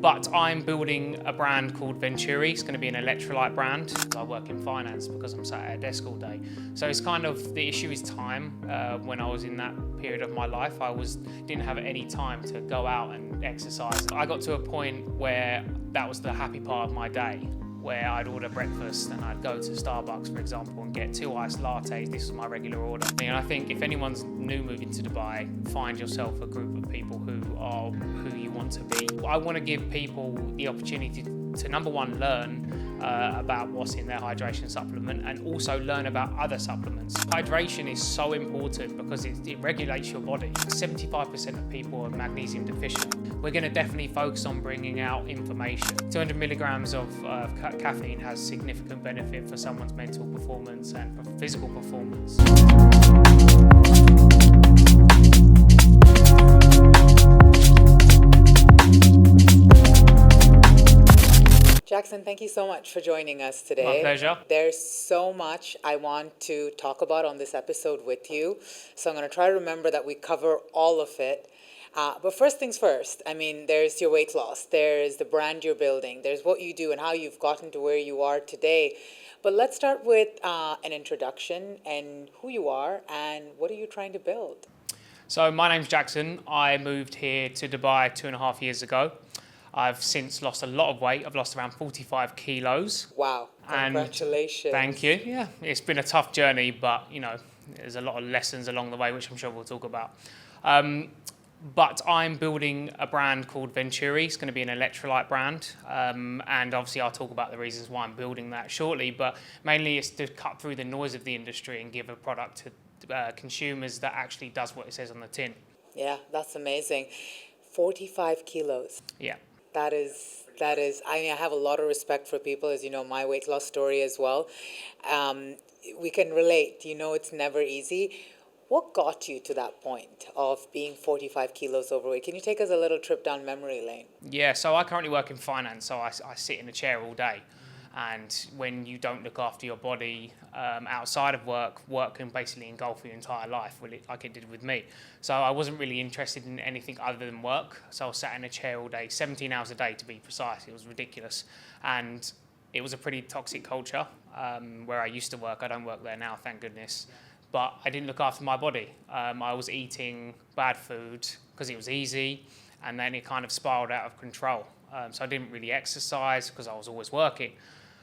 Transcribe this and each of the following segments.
But I'm building a brand called Venturi. It's going to be an electrolyte brand. I work in finance because I'm sat at a desk all day. So it's kind of, the issue is time. When I was in that period of my life, didn't have any time to go out and exercise. I got to a point where that was the happy part of my day, where I'd order breakfast and I'd go to Starbucks, for example, and get 2 iced lattes. This was my regular order. And I think if anyone's new moving to Dubai, find yourself a group of people who are who you want to be. I want to give people the opportunity to, number one, learn about what's in their hydration supplement, and also learn about other supplements. Hydration is so important because it regulates your body. 75% of people are magnesium deficient. We're going to definitely focus on bringing out information. 200 milligrams of caffeine has significant benefit for someone's mental performance and for physical performance. Jackson, thank you so much for joining us today. My pleasure. There's so much I want to talk about on this episode with you, so I'm going to try to remember that we cover all of it. But first things first, there's your weight loss, there's the brand you're building, there's what you do and how you've gotten to where you are today. But let's start with an introduction and who you are and what are you trying to build? So my name's Jackson. I moved here to Dubai 2.5 years ago. I've since lost a lot of weight. I've lost around 45 kilos. Wow, congratulations. Thank you. Yeah, it's been a tough journey, but there's a lot of lessons along the way, which I'm sure we'll talk about. But I'm building a brand called Venturi. It's going to be an electrolyte brand. And obviously I'll talk about the reasons why I'm building that shortly, but mainly it's to cut through the noise of the industry and give a product to consumers that actually does what it says on the tin. Yeah, that's amazing. 45 kilos. Yeah. That is, I have a lot of respect for people, as you know, my weight loss story as well. We can relate, it's never easy. What got you to that point of being 45 kilos overweight? Can you take us a little trip down memory lane? Yeah, so I currently work in finance, so I sit in a chair all day. And when you don't look after your body outside of work can basically engulf your entire life, like it did with me. So I wasn't really interested in anything other than work. So I was sat in a chair all day, 17 hours a day to be precise. It was ridiculous. And it was a pretty toxic culture where I used to work. I don't work there now, thank goodness. But I didn't look after my body. I was eating bad food because it was easy, and then it kind of spiraled out of control. So I didn't really exercise because I was always working.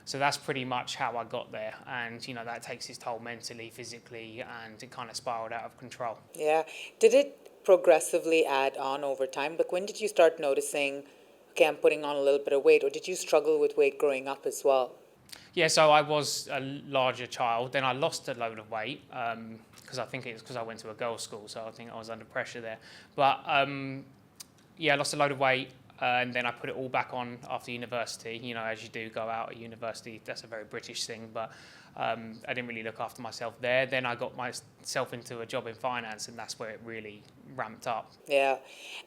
So that's pretty much how I got there. And, that takes its toll mentally, physically, and it kind of spiraled out of control. Yeah. Did it progressively add on over time? Like, when did you start noticing, okay, I'm putting on a little bit of weight, or did you struggle with weight growing up as well? Yeah, so I was a larger child. Then I lost a load of weight because I think it's because I went to a girls' school, so I think I was under pressure there. But, I lost a load of weight. And then I put it all back on after university, as you do go out at university. That's a very British thing, but I didn't really look after myself there. Then I got myself into a job in finance, and that's where it really ramped up. Yeah.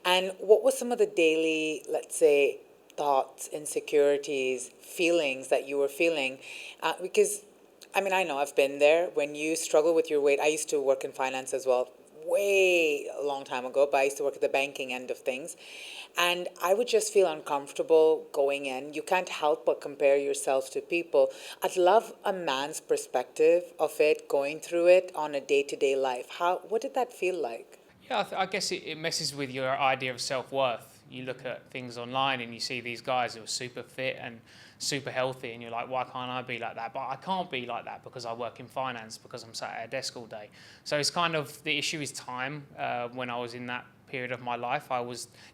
And what was some of the daily, let's say, thoughts, insecurities, feelings that you were feeling? Because, I know I've been there. When you struggle with your weight, I used to work in finance as well, way a long time ago, but I used to work at the banking end of things. And I would just feel uncomfortable going in. You can't help but compare yourself to people. I'd love a man's perspective of it, going through it on a day-to-day life. What did that feel like? Yeah, I guess it messes with your idea of self-worth. You look at things online and you see these guys who are super fit and super healthy, and you're like, why can't I be like that? But I can't be like that because I work in finance, because I'm sat at a desk all day. So it's kind of, the issue is time. When I was in that period of my life,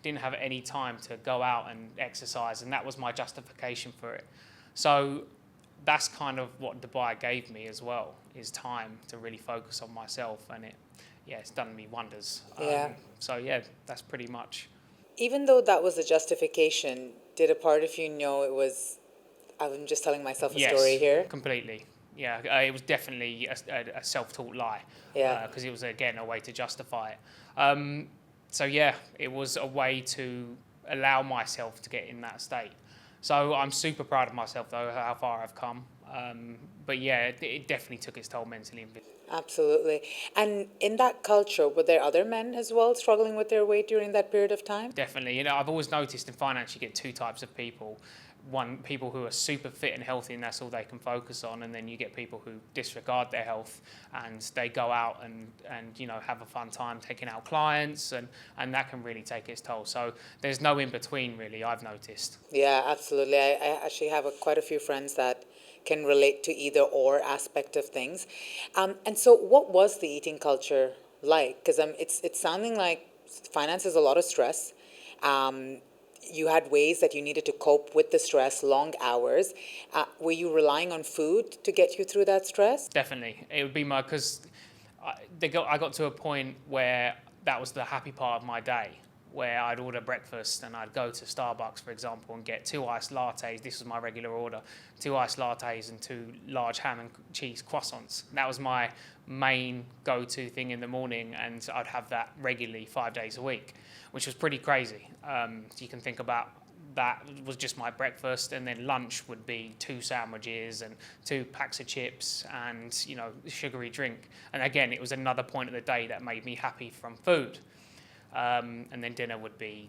didn't have any time to go out and exercise, and that was my justification for it. So that's kind of what Dubai gave me as well, is time to really focus on myself, and it's done me wonders. Yeah. That's pretty much. Even though that was a justification, did a part of you know it was, I'm just telling myself a story here? Yes, completely. Yeah, it was definitely a self-taught lie. Yeah. Because it was, again, a way to justify it. It was a way to allow myself to get in that state. So I'm super proud of myself, though, how far I've come. But yeah, it definitely took its toll mentally and physically. Absolutely. And in that culture, were there other men as well struggling with their weight during that period of time? Definitely. I've always noticed in finance you get two types of people. One, people who are super fit and healthy and that's all they can focus on, and then you get people who disregard their health and they go out and have a fun time taking out clients, and that can really take its toll. So there's no in between really, I've noticed. Yeah, absolutely. I actually have quite a few friends that can relate to either or aspect of things. And so, what was the eating culture like? Because it's sounding like finance is a lot of stress. Um, you had ways that you needed to cope with the stress, long hours. Were you relying on food to get you through that stress? Definitely. It would be because I got to a point where that was the happy part of my day, where I'd order breakfast and I'd go to Starbucks, for example, and get 2 iced lattes. This was my regular order: 2 iced lattes and 2 large ham and cheese croissants. That was my main go-to thing in the morning, and I'd have that regularly 5 days a week, which was pretty crazy. You can think about that was just my breakfast, and then lunch would be 2 sandwiches and 2 packs of chips and sugary drink. And again, it was another point of the day that made me happy from food. And then dinner would be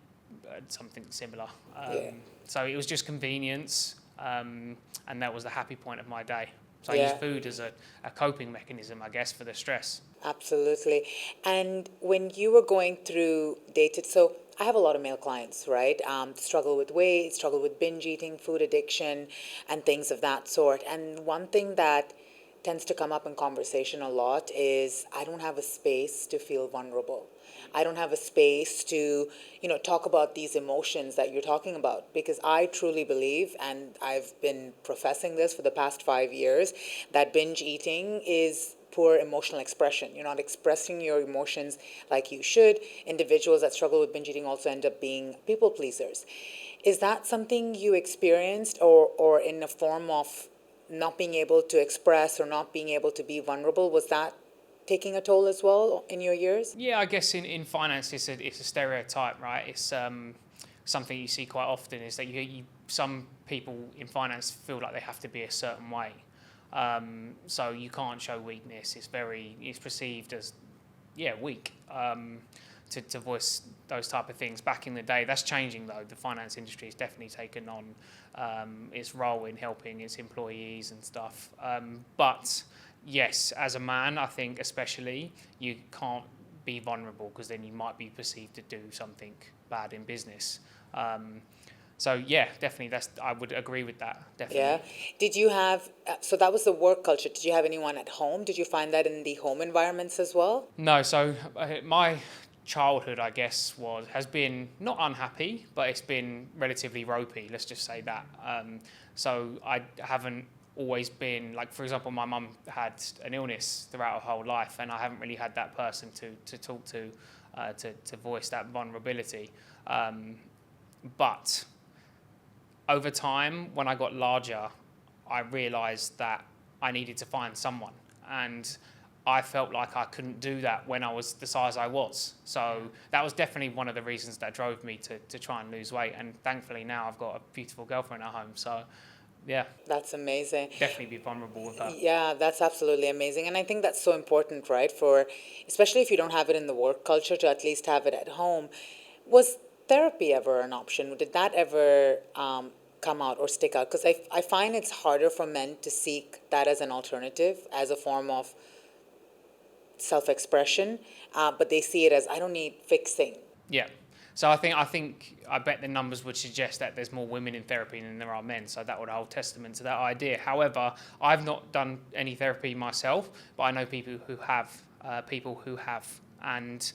something similar. Yeah. So it was just convenience, and that was the happy point of my day. So I Yeah. used food as a coping mechanism, I guess, for the stress. Absolutely. And when you were going through dated, so I have a lot of male clients, right? Struggle with weight, struggle with binge eating, food addiction, and things of that sort. And one thing that tends to come up in conversation a lot is I don't have a space to feel vulnerable. I don't have a space to, talk about these emotions that you're talking about, because I truly believe, and I've been professing this for the past 5 years, that binge eating is poor emotional expression. You're not expressing your emotions like you should. Individuals that struggle with binge eating also end up being people pleasers. Is that something you experienced, or in a form of not being able to express or not being able to be vulnerable? Was that taking a toll as well in your years? Yeah, I guess in finance it's a stereotype, right? It's something you see quite often is that some people in finance feel like they have to be a certain way. So you can't show weakness. It's perceived as weak to voice those type of things. Back in the day, that's changing though. The finance industry has definitely taken on its role in helping its employees and stuff. But yes, as a man, I think especially you can't be vulnerable because then you might be perceived to do something bad in business. So yeah, definitely. I would agree with that. Definitely. Yeah. Did you have, so that was the work culture. Did you have anyone at home? Did you find that in the home environments as well? No. So my childhood, I guess, has been not unhappy, but it's been relatively ropey. Let's just say that. So I haven't always been like, for example, my mum had an illness throughout her whole life, and I haven't really had that person to talk to voice that vulnerability. But over time, when I got larger, I realised that I needed to find someone, and I felt like I couldn't do that when I was the size I was. So that was definitely one of the reasons that drove me to try and lose weight. And thankfully now I've got a beautiful girlfriend at home. So yeah, That's amazing. definitely be vulnerable with her. Yeah, that's absolutely amazing. And I think that's so important, right? Especially if you don't have it in the work culture, to at least have it at home. Was therapy ever an option? Did that ever come out or stick out? Because I find it's harder for men to seek that as an alternative, as a form of self-expression, but they see it as, I don't need fixing. Yeah. So I bet the numbers would suggest that there's more women in therapy than there are men. So that would hold testament to that idea. However, I've not done any therapy myself, but I know people who have, and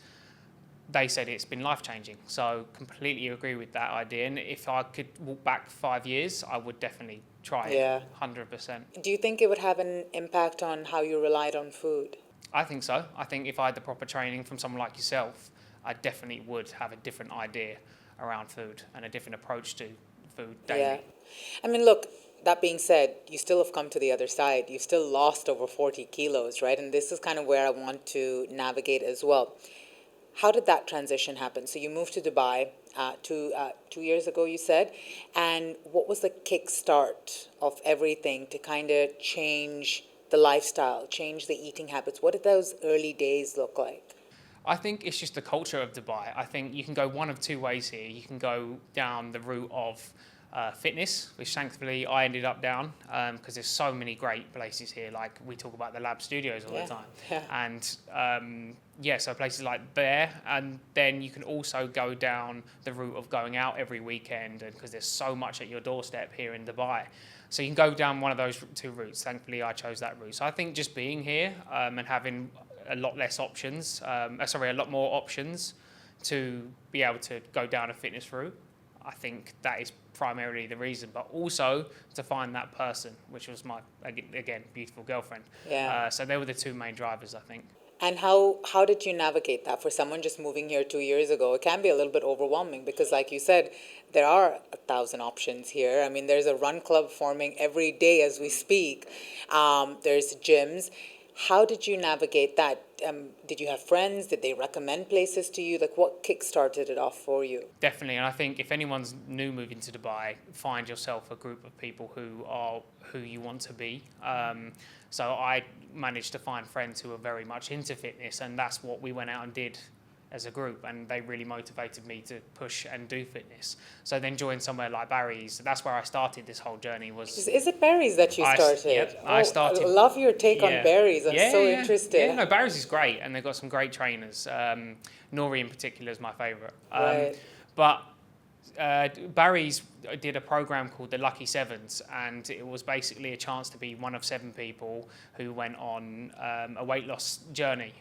they said it's been life-changing. So completely agree with that idea. And if I could walk back 5 years, I would definitely try it. Yeah. 100%. Do you think it would have an impact on how you relied on food? I think so. I think if I had the proper training from someone like yourself, I definitely would have a different idea around food and a different approach to food daily. Yeah. I mean, look, that being said, you still have come to the other side. You've still lost over 40 kilos, right? And this is kind of where I want to navigate as well. How did that transition happen? So you moved to Dubai, two years ago, you said. And what was the kickstart of everything to kind of change the lifestyle, change the eating habits? What did those early days look like? I think it's just the culture of Dubai. I think you can go one of two ways here. You can go down the route of fitness, which thankfully I ended up down because there's so many great places here. Like we talk about the lab studios all the time. Yeah. And so places like there. And then you can also go down the route of going out every weekend because there's so much at your doorstep here in Dubai. So you can go down one of those two routes. Thankfully, I chose that route. So I think just being here and having a lot more options to be able to go down a fitness route. I think that is primarily the reason, but also to find that person, which was my, again, beautiful girlfriend. Yeah. So they were the two main drivers, I think. And how did you navigate that for someone just moving here 2 years ago? It can be a little bit overwhelming because, like you said, there are 1,000 options here. I mean, there's a run club forming every day as we speak. There's gyms. How did you navigate that? Did you have friends? Did they recommend places to you? Like, what kick-started it off for you? Definitely, and I think if anyone's new moving to Dubai, find yourself a group of people who you want to be. So I managed to find friends who are very much into fitness, and that's what we went out and did as a group, and they really motivated me to push and do fitness. So then joined somewhere like Barry's. That's where I started this whole journey. Is it Barry's that you started? Yep, I started. I love your take on Barry's. I'm so interested. Yeah, no, Barry's is great, and they've got some great trainers. Nori in particular is my favourite. Right. But Barry's did a program called the Lucky Sevens, and it was basically a chance to be one of 7 people who went on a weight loss journey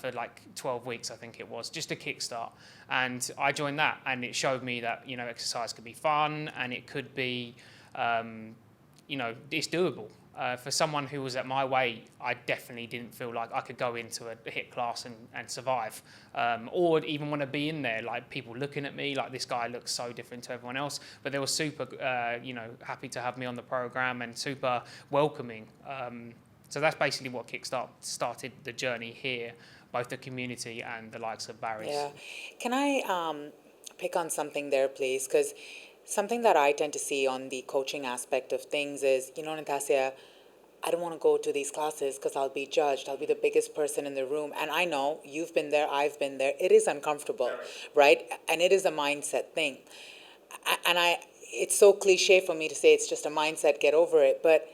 for like 12 weeks, I think it was, just a kickstart. And I joined that, and it showed me that, exercise could be fun, and it could be, it's doable. For someone who was at my weight, I definitely didn't feel like I could go into a HIIT class and survive, or even want to be in there. Like people looking at me, like this guy looks so different to everyone else. But they were super, happy to have me on the program and super welcoming. So that's basically what started the journey here, both the community and the likes of Barry's. Yeah. Can I pick on something there, please? Because something that I tend to see on the coaching aspect of things is, Natasha, I don't want to go to these classes because I'll be judged. I'll be the biggest person in the room. And I know you've been there, I've been there. It is uncomfortable, right? And it is a mindset thing. And it's so cliche for me to say it's just a mindset, get over it. But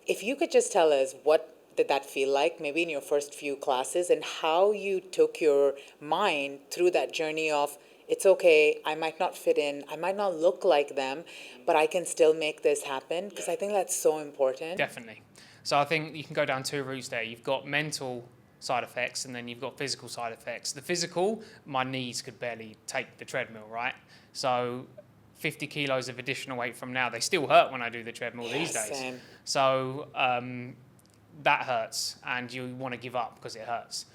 if you could just tell us what did that feel like, maybe in your first few classes, and how you took your mind through that journey of, it's okay, I might not fit in, I might not look like them, but I can still make this happen, because I think that's so important. Definitely. So I think you can go down 2 routes there. You've got mental side effects, and then you've got physical side effects. The physical, my knees could barely take the treadmill, right? So 50 kilos of additional weight from now, they still hurt when I do the treadmill these days. Same. So that hurts, and you want to give up because it hurts.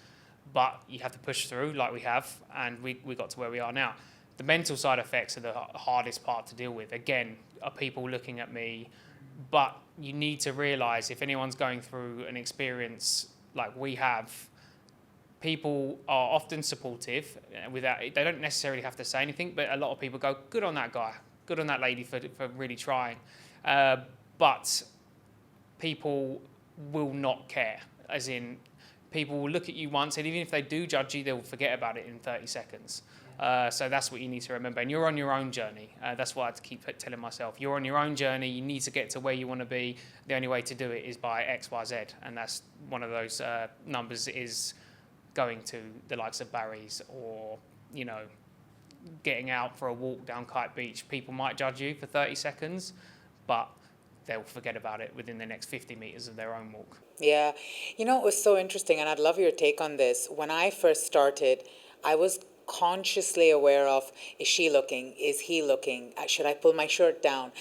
But you have to push through like we have, and we got to where we are now. The mental side effects are the hardest part to deal with. Again, are people looking at me? But you need to realise if anyone's going through an experience like we have, people are often supportive. They don't necessarily have to say anything, but a lot of people go, good on that guy, good on that lady for really trying. But people will not care, as in people will look at you once, and even if they do judge you, they'll forget about it in 30 seconds. So that's what you need to remember. And you're on your own journey. That's what I keep telling myself. You're on your own journey. You need to get to where you want to be. The only way to do it is by X, Y, Z. And that's one of those numbers is going to the likes of Barry's or, getting out for a walk down Kite Beach. People might judge you for 30 seconds, but they'll forget about it within the next 50 meters of their own walk. Yeah. It was so interesting, and I'd love your take on this. When I first started, I was consciously aware of, is she looking? Is he looking? Should I pull my shirt down?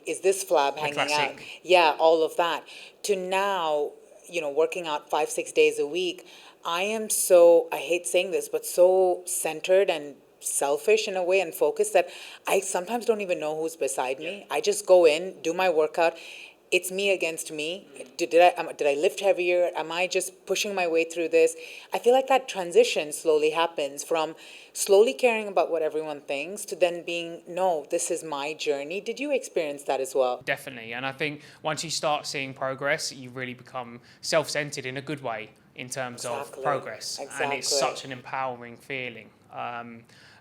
Is this flab hanging out? Yeah, all of that. To now, working out 5-6 days a week, I am so, I hate saying this, but so centered and selfish in a way and focused that I sometimes don't even know who's beside me. I just go in, do my workout, it's me against me. Did I lift heavier? Am I just pushing my way through this? I feel like that transition slowly happens from slowly caring about what everyone thinks to then being, no, this is my journey. Did you experience that as well? Definitely. And I think once you start seeing progress, you really become self-centered in a good way in terms of Exactly. progress. And it's Exactly. such an empowering feeling.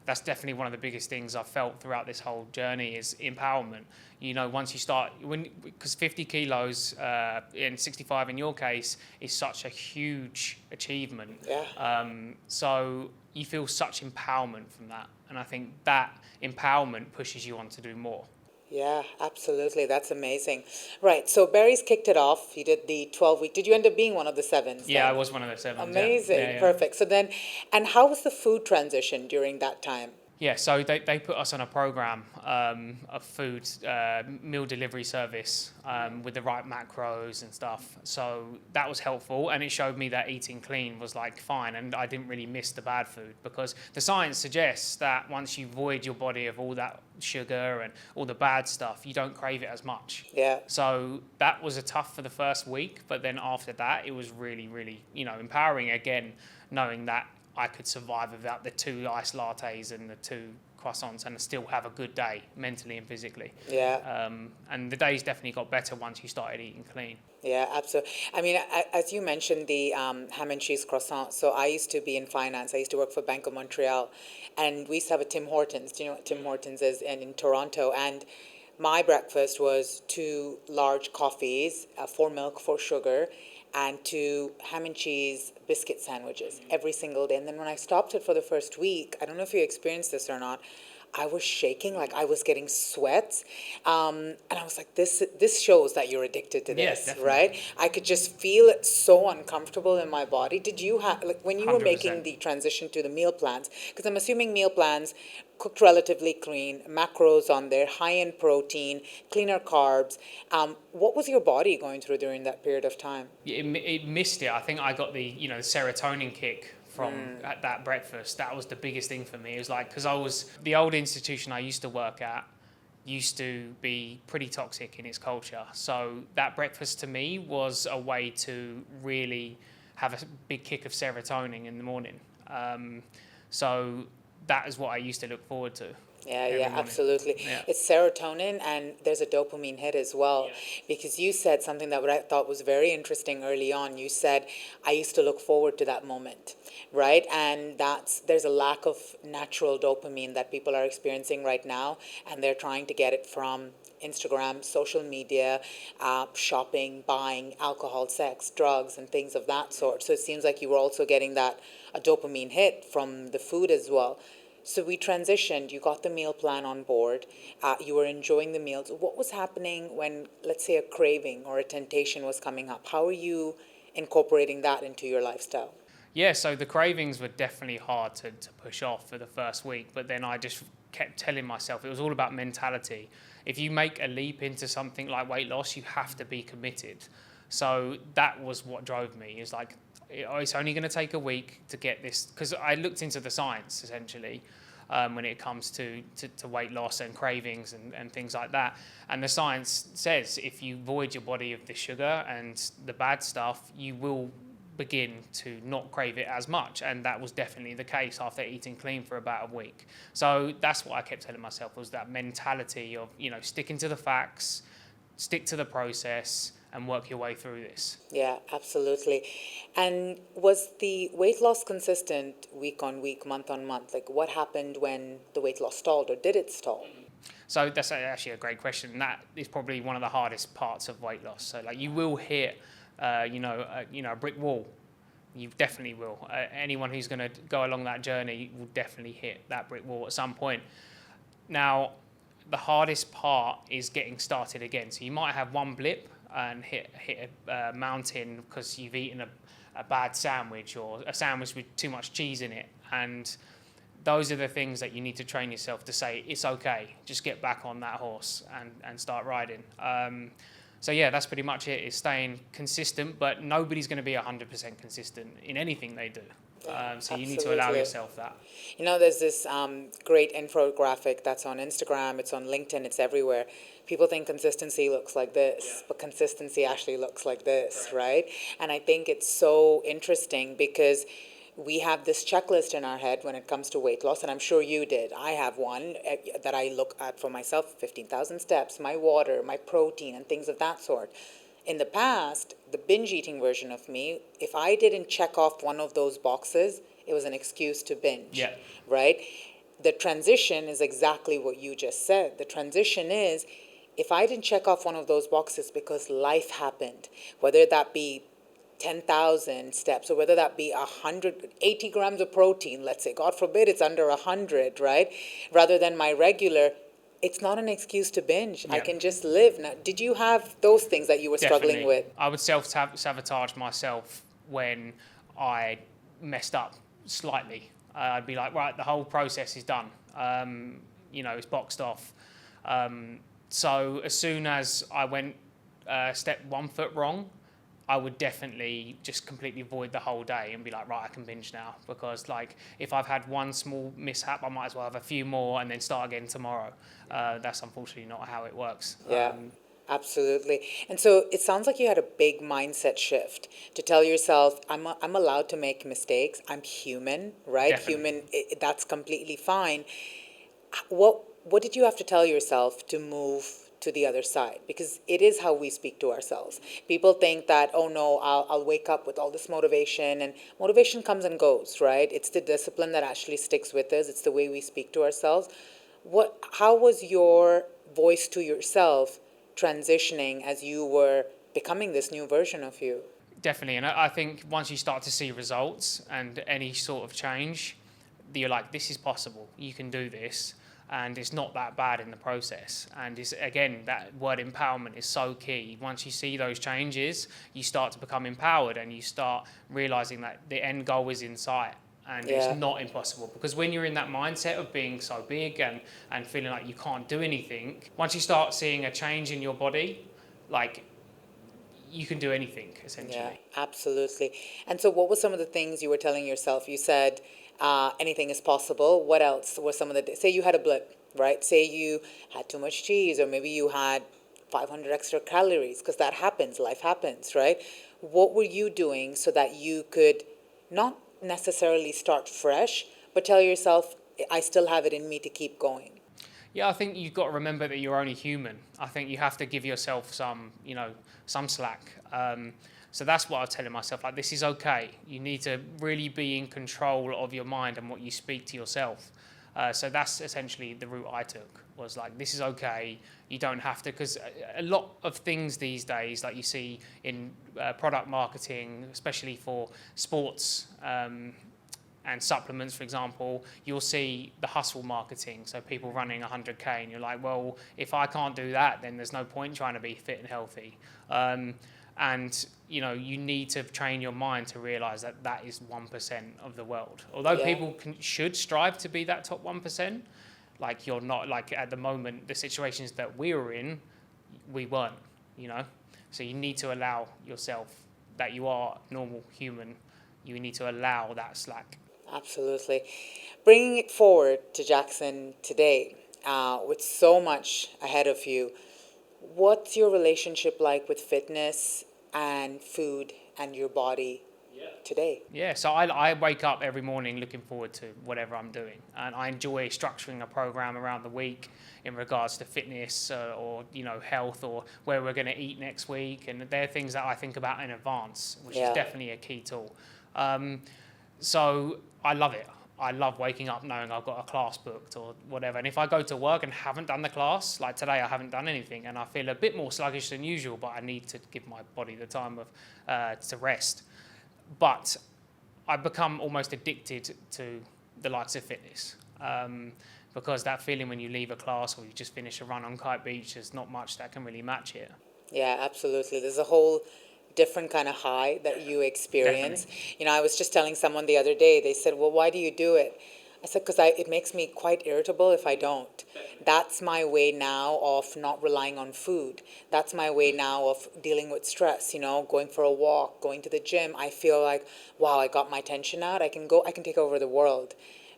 That's definitely one of the biggest things I've felt throughout this whole journey is empowerment. You know, once you start, because 50 kilos and 65 in your case is such a huge achievement. Yeah. So you feel such empowerment from that. And I think that empowerment pushes you on to do more. Yeah, absolutely. That's amazing. Right. So Barry's kicked it off. He did the 12-week. Did you end up being one of the sevens Yeah, I then? was one of the sevens. Amazing. Yeah. Perfect. So then, and how was the food transition during that time? Yeah, so they put us on a program of food meal delivery service with the right macros and stuff. So that was helpful, and it showed me that eating clean was like fine, and I didn't really miss the bad food because the science suggests that once you void your body of all that sugar and all the bad stuff, you don't crave it as much. Yeah. So that was a tough for the first week, but then after that, it was really, really, empowering again, knowing that I could survive without the 2 iced lattes and the 2 croissants and still have a good day mentally and physically. Yeah. And the days definitely got better once you started eating clean. Yeah, absolutely. I mean, as you mentioned, the ham and cheese croissant. So I used to be in finance. I used to work for Bank of Montreal, and we used to have a Tim Hortons. Do you know what Tim Hortons is? And in Toronto, and my breakfast was 2 large coffees, 4 milk, 4 sugar, and 2 ham and cheese biscuit sandwiches every single day. And then when I stopped it for the first week, I don't know if you experienced this or not, I was shaking, like I was getting sweats, and I was like, "This shows that you're addicted to Yes, this, definitely. right?" I could just feel it so uncomfortable in my body. Did you have like when you were 100%. making the transition to the meal plans? Because I'm assuming meal plans cooked relatively clean, macros on there, high in protein, cleaner carbs. What was your body going through during that period of time? It missed it. I think I got the the serotonin kick from at that breakfast. That was the biggest thing for me. It was like because I was the old institution I used to work at used to be pretty toxic in its culture. So that breakfast to me was a way to really have a big kick of serotonin in the morning. So that is what I used to look forward to. Yeah, every yeah, morning. absolutely. Yeah. It's serotonin and there's a dopamine hit as well. Because you said something that what I thought was very interesting early on. You said, I used to look forward to that moment, right? And there's a lack of natural dopamine that people are experiencing right now, and they're trying to get it from Instagram, social media, shopping, buying, alcohol, sex, drugs, and things of that sort. So it seems like you were also getting that a dopamine hit from the food as well. So we transitioned, you got the meal plan on board, you were enjoying the meals. What was happening when, let's say, a craving or a temptation was coming up? How are you incorporating that into your lifestyle? Yeah, so the cravings were definitely hard to push off for the first week, but then I just kept telling myself it was all about mentality. If you make a leap into something like weight loss, you have to be committed. So that was what drove me. It's like, it's only going to take a week to get this, because I looked into the science essentially when it comes to weight loss and cravings and things like that. And the science says if you void your body of the sugar and the bad stuff, you will begin to not crave it as much, and that was definitely the case after eating clean for about a week. So that's what I kept telling myself, was that mentality of sticking to the facts, stick to the process, and work your way through this. Yeah, absolutely. And was the weight loss consistent week on week, month on month? Like what happened when the weight loss stalled, or did it stall? So that's actually a great question. And that is probably one of the hardest parts of weight loss. So like you will hit a brick wall. You definitely will. Anyone who's going to go along that journey will definitely hit that brick wall at some point. Now, the hardest part is getting started again. So you might have one blip and hit a mountain because you've eaten a bad sandwich or a sandwich with too much cheese in it. And those are the things that you need to train yourself to say, it's okay, just get back on that horse and start riding. So yeah, that's pretty much it, is staying consistent, but nobody's going to be 100% consistent in anything they do. Yeah, So you need to allow absolutely. yourself that. You know, there's this great infographic that's on Instagram, it's on LinkedIn, it's everywhere. People think consistency looks like this, but consistency actually looks like this, right? And I think it's so interesting because we have this checklist in our head when it comes to weight loss, and I'm sure you did. I have one that I look at for myself: 15,000 steps, my water, my protein, and things of that sort. In the past, the binge eating version of me, if I didn't check off one of those boxes, it was an excuse to binge, Yeah. right? The transition is exactly what you just said. The transition is if I didn't check off one of those boxes because life happened, whether that be 10,000 steps or whether that be 180 grams of protein, let's say, God forbid it's under 100, right? Rather than my regular, it's not an excuse to binge. I Yeah. can just live. Now, did you have those things that you were struggling Definitely. with? I would self-sabotage myself when I messed up slightly. I'd be like, right, the whole process is done. It's boxed off. So as soon as I went step 1 foot wrong, I would definitely just completely avoid the whole day and be like, right, I can binge now. Because like if I've had one small mishap, I might as well have a few more and then start again tomorrow. That's unfortunately not how it works. Yeah, absolutely. And so it sounds like you had a big mindset shift to tell yourself, I'm allowed to make mistakes. I'm human, right? Definitely. Human, that's completely fine. What did you have to tell yourself to move to the other side? Because it is how we speak to ourselves. People think that, oh no, I'll wake up with all this motivation, and motivation comes and goes, right? It's the discipline that actually sticks with us. It's the way we speak to ourselves. How was your voice to yourself transitioning as you were becoming this new version of you? Definitely, and I think once you start to see results and any sort of change, you're like, this is possible. You can do this, and it's not that bad in the process. And it's, again, that word empowerment is so key. Once you see those changes, you start to become empowered, and you start realizing that the end goal is in sight. And Yeah. it's not impossible, because when you're in that mindset of being so big and feeling like you can't do anything, once you start seeing a change in your body, like you can do anything essentially. Yeah, absolutely. And so, what were some of the things you were telling yourself? You said anything is possible. What else were some of the, say you had a blip, right? Say you had too much cheese, or maybe you had 500 extra calories, because that happens, life happens, right? What were you doing so that you could not necessarily start fresh, but tell yourself, I still have it in me to keep going? Yeah, I think you've got to remember that you're only human. I think you have to give yourself some slack. So that's what I was telling myself. Like, this is okay. You need to really be in control of your mind and what you speak to yourself. So that's essentially the route I took. Was like, this is okay. You don't have to, because a lot of things these days, like you see in product marketing, especially for sports. And supplements, for example, you'll see the hustle marketing. So people running 100K, and you're like, well, if I can't do that, then there's no point trying to be fit and healthy. And you need to train your mind to realize that that is 1% of the world. Although Yeah. people should strive to be that top 1%, like you're not, like at the moment, the situations that we were in, we weren't. So you need to allow yourself that you are normal human. You need to allow that slack. Absolutely. Bringing it forward to Jackson today, with so much ahead of you, what's your relationship like with fitness and food and your body today? Yeah, so I wake up every morning looking forward to whatever I'm doing, and I enjoy structuring a program around the week in regards to fitness or health, or where we're going to eat next week, and they're things that I think about in advance, which Yeah. is definitely a key tool. So I love it. I love waking up knowing I've got a class booked or whatever. And if I go to work and haven't done the class, like today I haven't done anything, and I feel a bit more sluggish than usual, but I need to give my body the time to rest. But I've become almost addicted to the likes of fitness, because that feeling when you leave a class or you just finish a run on Kite Beach, there's not much that can really match it. Yeah, absolutely. There's a whole different kind of high that you experience. Definitely. I was just telling someone the other day, they said, well, why do you do it? I said, because it makes me quite irritable if I don't. That's my way now of not relying on food. That's my way now of dealing with stress, going for a walk, going to the gym. I feel like, wow, I got my tension out. I can take over the world,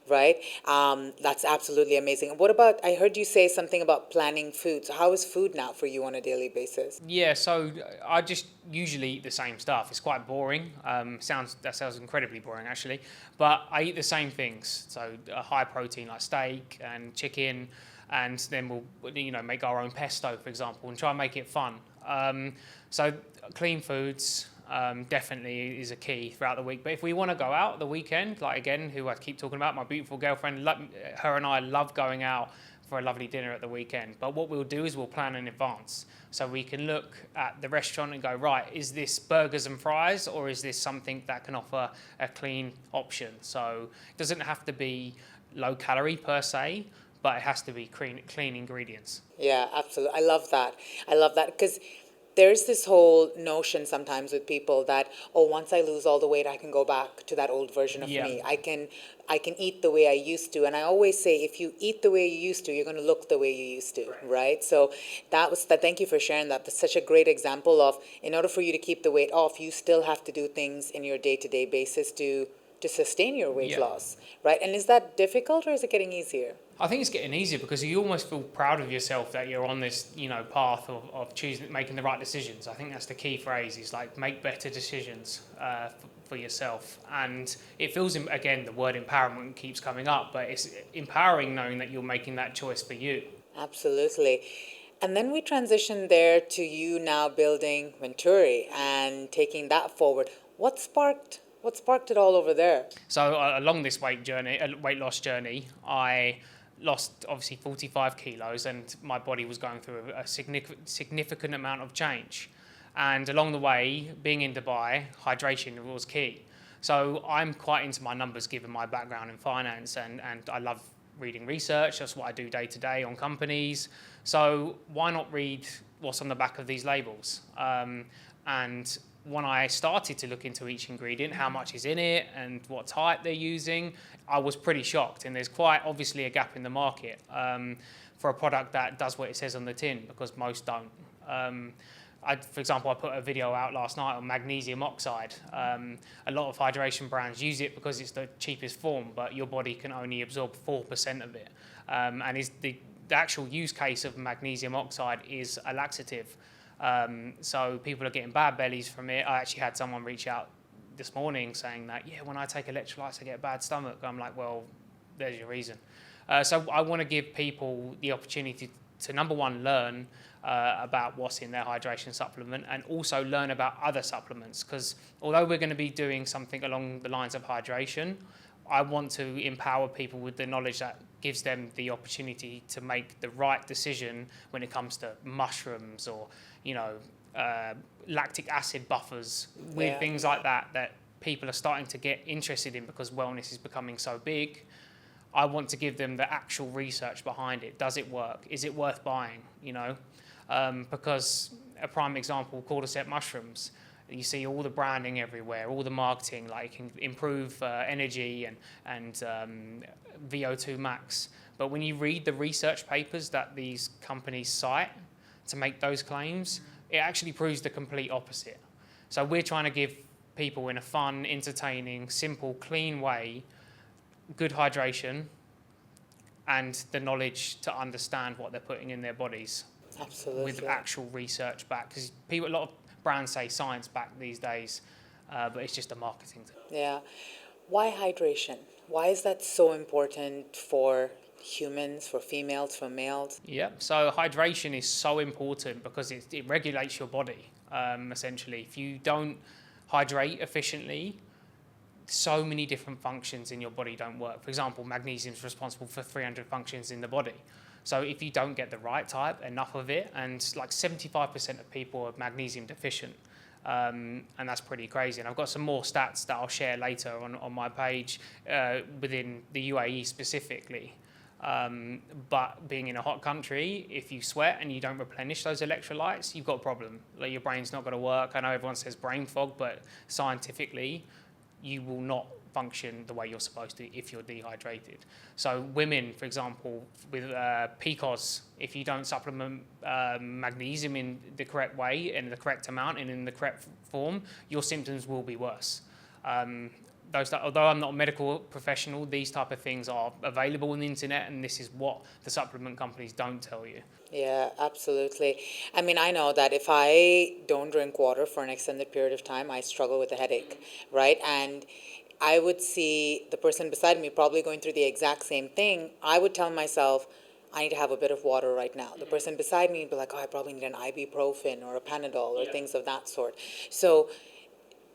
right? That's absolutely amazing. What about, I heard you say something about planning food. So how is food now for you on a daily basis? Yeah, so I just usually eat the same stuff. It's quite boring. That sounds incredibly boring actually, but I eat the same things. So a high protein like steak and chicken, and then we'll make our own pesto, for example, and try and make it fun. So clean foods. Definitely is a key throughout the week. But if we want to go out the weekend, like again, who I keep talking about, my beautiful girlfriend, her and I love going out for a lovely dinner at the weekend. But what we'll do is we'll plan in advance. So we can look at the restaurant and go, right, is this burgers and fries, or is this something that can offer a clean option? So it doesn't have to be low calorie per se, but it has to be clean ingredients. Yeah, absolutely. I love that. I love that because there's this whole notion sometimes with people that, oh, once I lose all the weight, I can go back to that old version of Yeah. me. I can eat the way I used to. And I always say, if you eat the way you used to, you're going to look the way you used to, right? So thank you for sharing that. That's such a great example of, in order for you to keep the weight off, you still have to do things in your day-to-day basis to sustain your weight Yeah. loss, right? And is that difficult or is it getting easier? I think it's getting easier because you almost feel proud of yourself that you're on this, path of making the right decisions. I think that's the key phrase, is like make better decisions for yourself. And it feels, again, the word empowerment keeps coming up, but it's empowering knowing that you're making that choice for you. Absolutely. And then we transition there to you now building Venturi and taking that forward. What sparked it all over there? So along this weight loss journey, I lost obviously 45 kilos, and my body was going through a significant amount of change. And along the way, being in Dubai, hydration was key. So I'm quite into my numbers given my background in finance, and I love reading research. That's what I do day to day on companies. So why not read what's on the back of these labels? And when I started to look into each ingredient, how much is in it and what type they're using, I was pretty shocked. And there's quite obviously a gap in the market for a product that does what it says on the tin, because most don't. For example, I put a video out last night on magnesium oxide. A lot of hydration brands use it because it's the cheapest form, but your body can only absorb 4% of it. And the actual use case of magnesium oxide is a laxative. So people are getting bad bellies from it. I actually had someone reach out this morning saying that, yeah, when I take electrolytes, I get a bad stomach. I'm like, well, there's your reason. So I want to give people the opportunity to, number one, learn about what's in their hydration supplement, and also learn about other supplements. Because although we're going to be doing something along the lines of hydration, I want to empower people with the knowledge that gives them the opportunity to make the right decision when it comes to mushrooms or, lactic acid buffers, weird things like that people are starting to get interested in because wellness is becoming so big. I want to give them the actual research behind it. Does it work? Is it worth buying? Because a prime example, cordyceps mushrooms. You see all the branding everywhere, all the marketing, like it can improve energy and VO2 max. But when you read the research papers that these companies cite to make those claims, it actually proves the complete opposite. So we're trying to give people in a fun, entertaining, simple, clean way good hydration and the knowledge to understand what they're putting in their bodies. Absolutely. With actual research back. Because a lot of brands say science back these days, but it's just a marketing thing. Yeah. Why hydration? Why is that so important for humans, for females, for males? Yeah, so hydration is so important because it regulates your body, essentially. If you don't hydrate efficiently, so many different functions in your body don't work. For example, magnesium is responsible for 300 functions in the body. So if you don't get the right type, enough of it, and like 75% of people are magnesium deficient, and that's pretty crazy. And I've got some more stats that I'll share later on my page within the UAE specifically. But being in a hot country, if you sweat and you don't replenish those electrolytes, you've got a problem. Like your brain's not going to work. I know everyone says brain fog, but scientifically, you will not function the way you're supposed to if you're dehydrated. So women, for example, with PCOS, if you don't supplement magnesium in the correct way, in the correct amount, and in the correct form, your symptoms will be worse. Although I'm not a medical professional, these type of things are available on the internet, and this is what the supplement companies don't tell you. Yeah, absolutely. I mean, I know that if I don't drink water for an extended period of time, I struggle with a headache, right? And I would see the person beside me probably going through the exact same thing. I would tell myself, I need to have a bit of water right now. The person beside me would be like, oh, I probably need an ibuprofen or a Panadol or things of that sort. So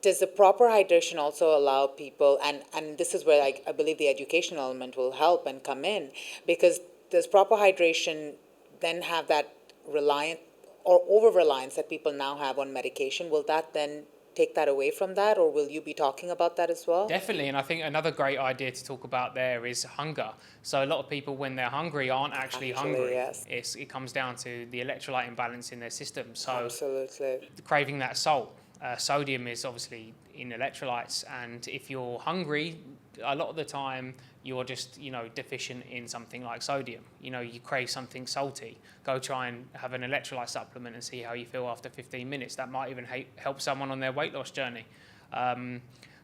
does the proper hydration also allow people, and this is where I believe the educational element will help and come in, because does proper hydration then have that reliance or over-reliance that people now have on medication? Will that then take that away from that, or will you be talking about that as well? Definitely, and I think another great idea to talk about there is hunger. So a lot of people, when they're hungry, aren't actually hungry. Yes. It comes down to the electrolyte imbalance in their system. So Absolutely. craving that salt. Sodium is obviously in electrolytes, and if you're hungry, a lot of the time you're just, deficient in something like sodium. You crave something salty. Go try and have an electrolyte supplement and see how you feel after 15 minutes. That might even help someone on their weight loss journey.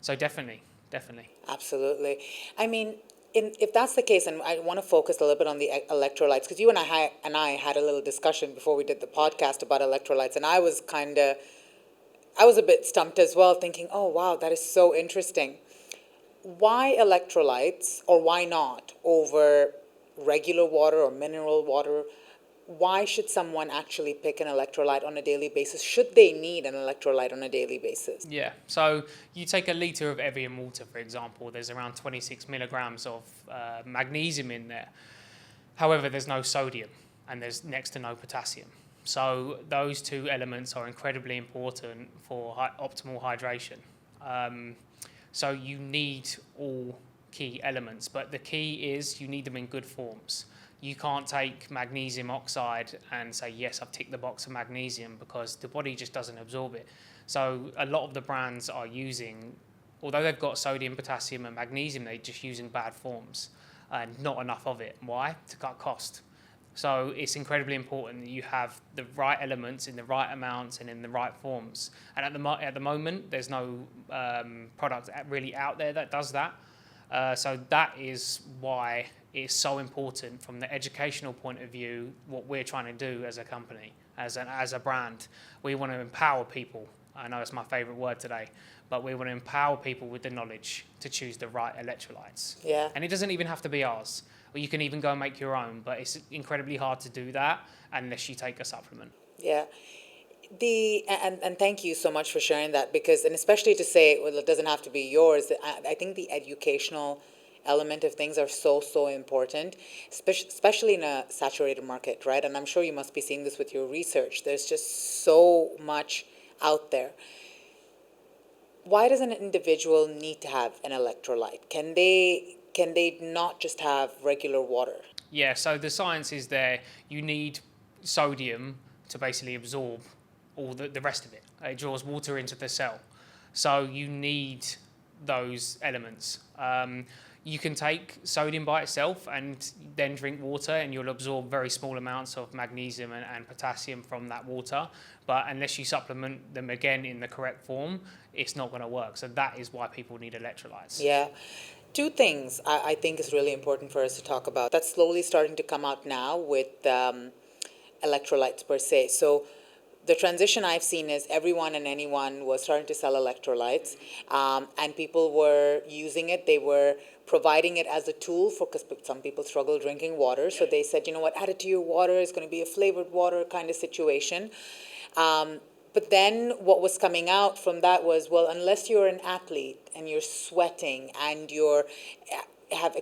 So definitely. Absolutely. I mean, if that's the case, and I want to focus a little bit on the electrolytes, because you and I had a little discussion before we did the podcast about electrolytes, and I was a bit stumped as well, thinking, oh, wow, that is so interesting. Why electrolytes, or why not, over regular water or mineral water? Why should someone actually pick an electrolyte on a daily basis? Should they need an electrolyte on a daily basis? Yeah, so you take a litre of Evian water, for example, there's around 26 milligrams of magnesium in there. However, there's no sodium and there's next to no potassium. So those two elements are incredibly important for optimal hydration. So you need all key elements, but the key is you need them in good forms. You can't take magnesium oxide and say, yes, I've ticked the box of magnesium, because the body just doesn't absorb it. So a lot of the brands are using, although they've got sodium, potassium and magnesium, they're just using bad forms and not enough of it. Why? To cut cost. So it's incredibly important that you have the right elements in the right amounts and in the right forms. And at the moment, there's no product really out there that does that. So that is why it's so important from the educational point of view, what we're trying to do as a company, as a brand. We want to empower people. I know it's my favorite word today, but we want to empower people with the knowledge to choose the right electrolytes. Yeah. And it doesn't even have to be ours. Or you can even go and make your own, but it's incredibly hard to do that unless you take a supplement. Yeah. And thank you so much for sharing that, because, and especially to say, well, it doesn't have to be yours. I think the educational element of things are so important, especially in a saturated market, right? And I'm sure you must be seeing this with your research. There's just so much out there. Why does an individual need to have an electrolyte? Can they not just have regular water? Yeah, so the science is there. You need sodium to basically absorb all the rest of it. It draws water into the cell. So you need those elements. You can take sodium by itself and then drink water, and you'll absorb very small amounts of magnesium and potassium from that water. But unless you supplement them again in the correct form, it's not going to work. So that is why people need electrolytes. Yeah. Two things I think is really important for us to talk about. That's slowly starting to come out now with electrolytes per se. So the transition I've seen is everyone and anyone was starting to sell electrolytes, and people were using it. They were providing it as a tool because some people struggle drinking water. So they said, you know what, add it to your water. It's going to be a flavored water kind of situation. But then what was coming out from that was, well, unless you're an athlete and you're sweating and have an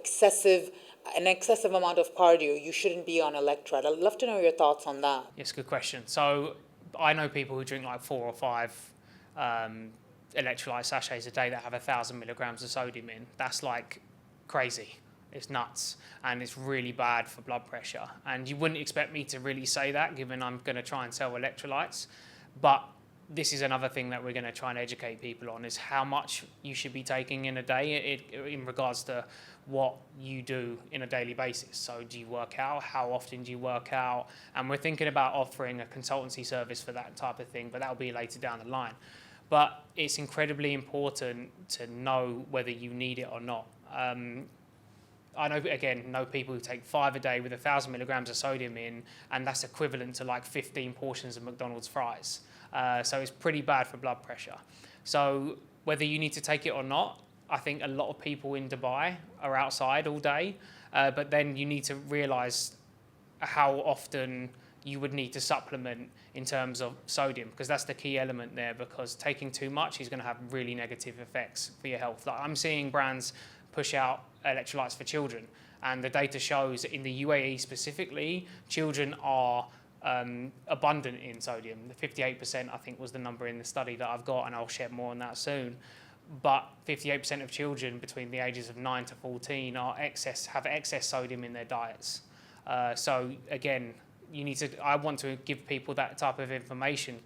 excessive amount of cardio, you shouldn't be on electrolyte. I'd love to know your thoughts on that. Yes, good question. So I know people who drink like 4 or 5 electrolyte sachets a day that have 1,000 milligrams of sodium in. That's like crazy. It's nuts, and it's really bad for blood pressure. And you wouldn't expect me to really say that, given I'm going to try and sell electrolytes. But this is another thing that we're going to try and educate people on, is how much you should be taking in a day in regards to what you do in a daily basis. So do you work out? How often do you work out? And we're thinking about offering a consultancy service for that type of thing, but that'll be later down the line. But it's incredibly important to know whether you need it or not. I know people who take 5 a day with 1,000 milligrams of sodium in, and that's equivalent to like 15 portions of McDonald's fries. So it's pretty bad for blood pressure. So whether you need to take it or not, I think a lot of people in Dubai are outside all day, but then you need to realise how often you would need to supplement in terms of sodium, because that's the key element there, because taking too much is going to have really negative effects for your health. Like I'm seeing brands push out electrolytes for children, and the data shows in the UAE specifically, children are abundant in sodium. The 58% I think was the number in the study that I've got, and I'll share more on that soon. But 58% of children between the ages of 9 to 14 have excess sodium in their diets. So again, I want to give people that type of information.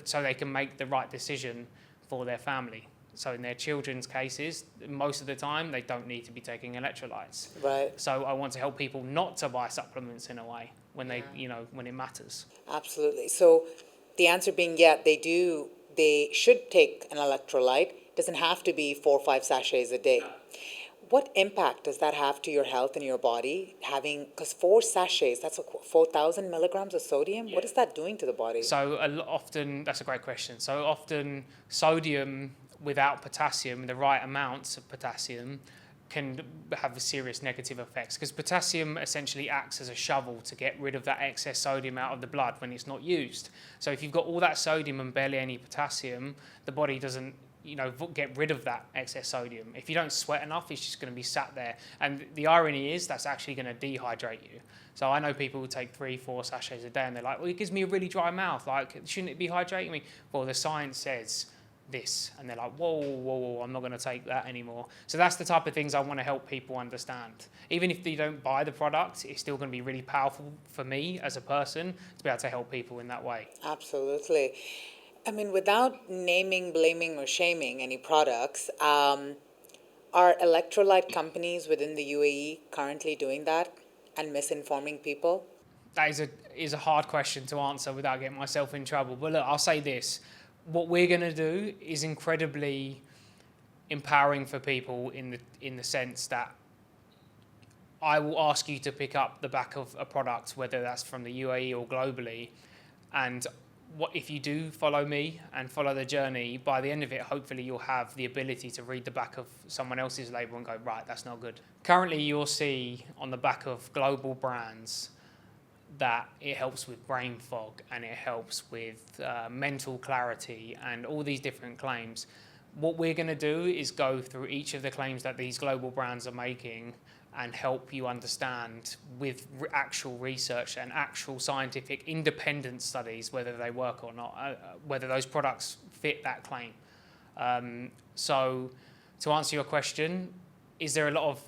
So they can make the right decision for their family. So in their children's cases, most of the time, they don't need to be taking electrolytes. Right. So I want to help people not to buy supplements in a way when when it matters. Absolutely. So the answer being, they should take an electrolyte. It doesn't have to be 4 or 5 sachets a day. What impact does that have to your health and your body? Because 4 sachets, that's 4,000 milligrams of sodium. Yeah. What is that doing to the body? So often, that's a great question. So often sodium without potassium, the right amounts of potassium, can have serious negative effects, because potassium essentially acts as a shovel to get rid of that excess sodium out of the blood when it's not used. So if you've got all that sodium and barely any potassium, the body doesn't get rid of that excess sodium. If you don't sweat enough, it's just going to be sat there. And the irony is that's actually going to dehydrate you. So I know people who take 3-4 sachets a day and they're like, well, it gives me a really dry mouth. Like, shouldn't it be hydrating me? Well, the science says this. And they're like, whoa, I'm not going to take that anymore. So that's the type of things I want to help people understand. Even if you don't buy the product, it's still going to be really powerful for me as a person to be able to help people in that way. Absolutely. I mean, without naming, blaming, or shaming any products, are electrolyte companies within the UAE currently doing that and misinforming people? That is a hard question to answer without getting myself in trouble. But look, I'll say this. What we're going to do is incredibly empowering for people in the sense that I will ask you to pick up the back of a product, whether that's from the UAE or globally, and if you do follow me and follow the journey, by the end of it, hopefully you'll have the ability to read the back of someone else's label and go, right, that's not good. Currently, you'll see on the back of global brands that it helps with brain fog and it helps with mental clarity and all these different claims. What we're going to do is go through each of the claims that these global brands are making and help you understand with actual research and actual scientific independent studies whether they work or not, whether those products fit that claim. So to answer your question, is there a lot of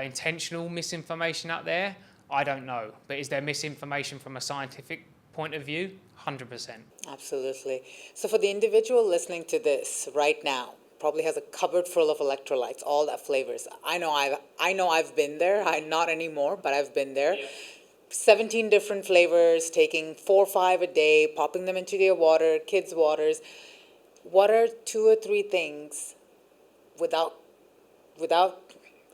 intentional misinformation out there? I don't know. But is there misinformation from a scientific point of view? 100%. Absolutely. So for the individual listening to this right now, probably has a cupboard full of electrolytes, all that flavors. I know I've been there. I'm not anymore, but I've been there. Yeah. 17 different flavors, taking 4 or 5 a day, popping them into their water, kids' waters. What are 2 or 3 things without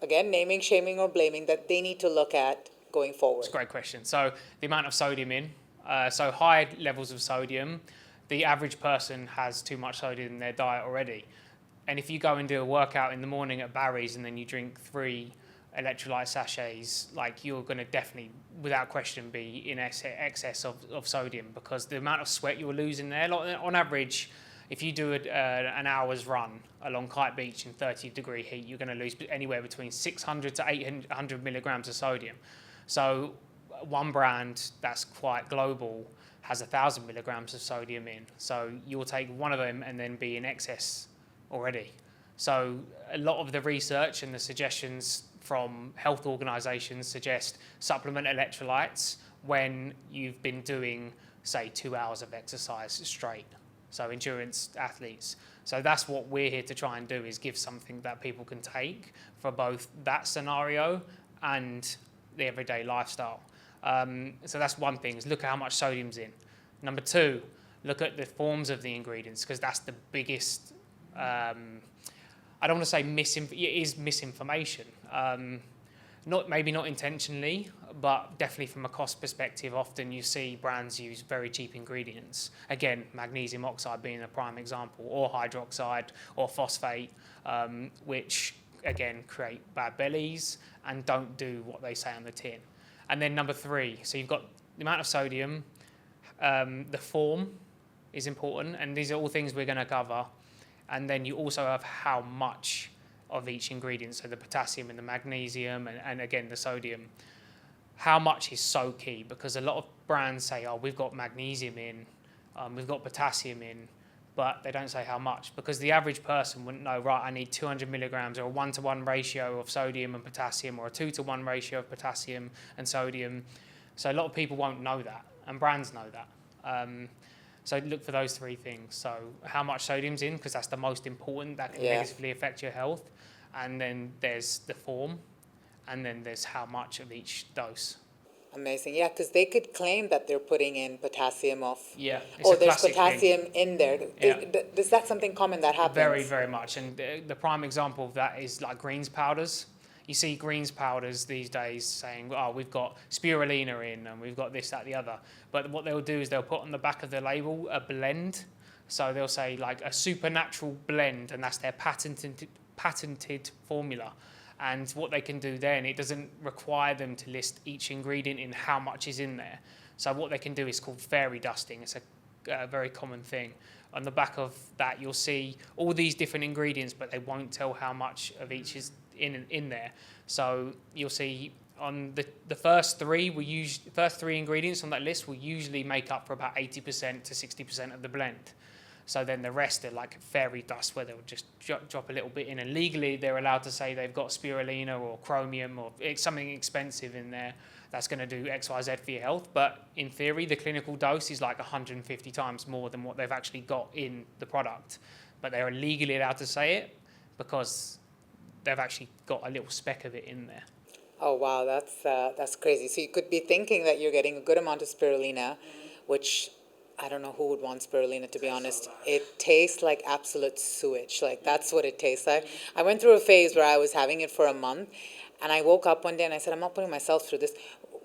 again naming, shaming, or blaming that they need to look at going forward? It's a great question. So the amount of sodium in, so high levels of sodium, the average person has too much sodium in their diet already. And if you go and do a workout in the morning at Barry's and then you drink 3 electrolyte sachets, like you're going to definitely, without question, be in excess of sodium, because the amount of sweat you're losing there, like on average, if you do an hour's run along Kite Beach in 30-degree heat, you're going to lose anywhere between 600 to 800 milligrams of sodium. So one brand that's quite global has 1,000 milligrams of sodium in. So you'll take one of them and then be in excess already. So a lot of the research and the suggestions from health organisations suggest supplement electrolytes when you've been doing say 2 hours of exercise straight. So endurance athletes. So that's what we're here to try and do, is give something that people can take for both that scenario and the everyday lifestyle. So that's one thing, is look at how much sodium's in. Number two, look at the forms of the ingredients, because that's the biggest, I don't want to say it is misinformation. Maybe not intentionally, but definitely from a cost perspective, often you see brands use very cheap ingredients. Again, magnesium oxide being a prime example, or hydroxide, or phosphate, which again create bad bellies and don't do what they say on the tin. And then number three, so you've got the amount of sodium, the form is important, and these are all things we're going to cover. And then you also have how much of each ingredient, so the potassium and the magnesium, and again the sodium. How much is so key, because a lot of brands say, oh, we've got magnesium in, we've got potassium in, but they don't say how much, because the average person wouldn't know, right, I need 200 milligrams, or a 1-to-1 ratio of sodium and potassium, or a 2-to-1 ratio of potassium and sodium. So a lot of people won't know that, and brands know that. So look for those three things. So how much sodium's in, because that's the most important, that can negatively affect your health. And then there's the form, and then there's how much of each dose. Amazing. Yeah, because they could claim that they're putting in potassium off. Yeah. Or there's potassium in there. Is that something common that happens? Very, very much. And the prime example of that is like greens powders. You see greens powders these days saying, oh, we've got spirulina in, and we've got this, that, the other. But what they'll do is they'll put on the back of the label a blend. So they'll say like a supernatural blend, and that's their patented formula. And what they can do then, it doesn't require them to list each ingredient in how much is in there. So what they can do is called fairy dusting. It's a very common thing. On the back of that, you'll see all these different ingredients, but they won't tell how much of each is in there. So you'll see on the first three ingredients on that list will usually make up for about 80% to 60% of the blend. So then the rest are like fairy dust, where they'll just drop a little bit in, and legally they're allowed to say they've got spirulina or chromium or it's something expensive in there that's going to do X, Y, Z for your health. But in theory, the clinical dose is like 150 times more than what they've actually got in the product. But they're legally allowed to say it because they've actually got a little speck of it in there. Oh, wow, that's crazy. So you could be thinking that you're getting a good amount of spirulina, which I don't know who would want spirulina, to be honest. It tastes like absolute sewage. Like, that's what it tastes like. I went through a phase where I was having it for a month, and I woke up one day and I said, I'm not putting myself through this.